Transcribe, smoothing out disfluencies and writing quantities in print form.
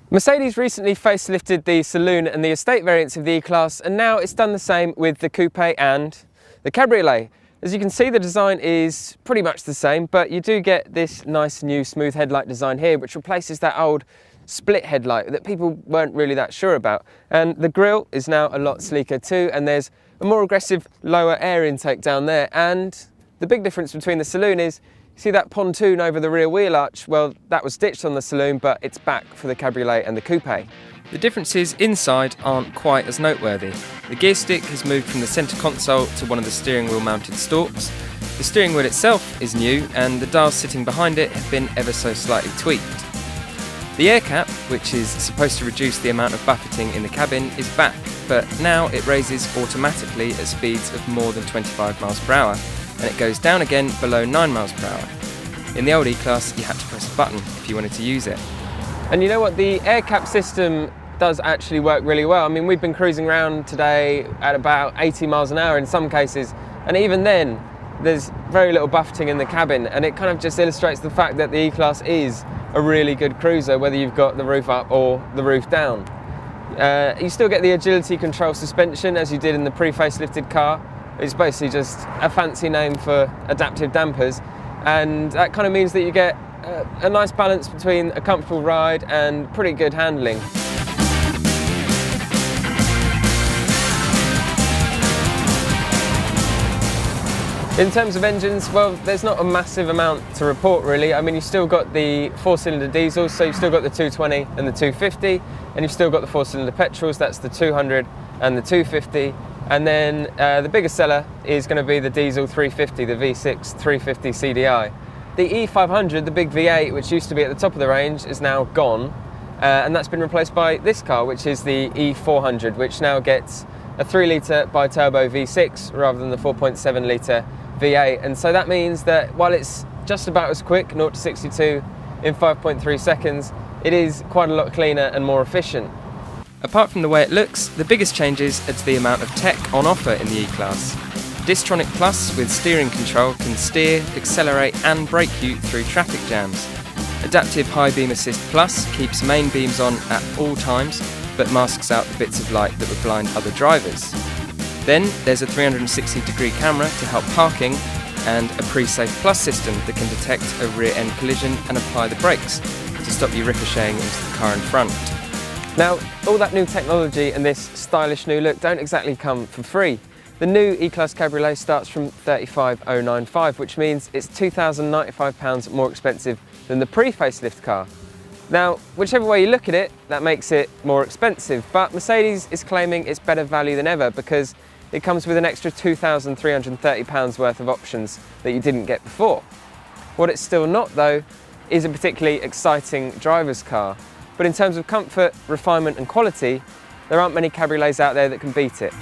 Mercedes recently facelifted the saloon and the estate variants of the E-Class, and now it's done the same with the coupe and the Cabriolet. As you can see, the design is pretty much the same, but you do get this nice new smooth headlight design here, which replaces that old split headlight that people weren't really that sure about. And the grille is now a lot sleeker too, and there's a more aggressive lower air intake down there. And the big difference between the saloon is, see that pontoon over the rear wheel arch? Well, that was ditched on the saloon, but it's back for the Cabriolet and the coupe. The differences inside aren't quite as noteworthy. The gear stick has moved from the centre console to one of the steering wheel mounted stalks. The steering wheel itself is new, and the dials sitting behind it have been ever so slightly tweaked. The air cap, which is supposed to reduce the amount of buffeting in the cabin, is back, but now it raises automatically at speeds of more than 25 miles per hour. And it goes down again below 9 miles per hour. In the old E-Class, you had to press a button if you wanted to use it. And you know what, the air cap system does actually work really well. I mean, we've been cruising around today at about 80 miles an hour in some cases, and even then, there's very little buffeting in the cabin, and it kind of just illustrates the fact that the E-Class is a really good cruiser, whether you've got the roof up or the roof down. You still get the agility control suspension as you did in the pre-facelifted car. It's basically just a fancy name for adaptive dampers, and that kind of means that you get a nice balance between a comfortable ride and pretty good handling. In terms of engines, well, there's not a massive amount to report really. I mean, you've still got the 4-cylinder diesels, so you've still got the 220 and the 250, and you've still got the 4-cylinder petrols, that's the 200 and the 250. And then the biggest seller is going to be the diesel 350, the V6 350 CDI. The E500, the big V8, which used to be at the top of the range, is now gone. And that's been replaced by this car, which is the E400, which now gets a 3-litre bi-turbo V6 rather than the 4.7-litre V8. And so that means that while it's just about as quick, 0 to 62 in 5.3 seconds, it is quite a lot cleaner and more efficient. Apart from the way it looks, the biggest changes are to the amount of tech on offer in the E-Class. Distronic Plus with steering control can steer, accelerate and brake you through traffic jams. Adaptive High Beam Assist Plus keeps main beams on at all times, but masks out the bits of light that would blind other drivers. Then there's a 360-degree camera to help parking, and a Pre-Safe Plus system that can detect a rear-end collision and apply the brakes to stop you ricocheting into the car in front. Now, all that new technology and this stylish new look don't exactly come for free. The new E-Class Cabriolet starts from $35,095, which means it's £2,095 more expensive than the pre-facelift car. Now, whichever way you look at it, that makes it more expensive, but Mercedes is claiming it's better value than ever because it comes with an extra £2,330 worth of options that you didn't get before. What it's still not, though, is a particularly exciting driver's car. But in terms of comfort, refinement and quality, there aren't many cabriolets out there that can beat it.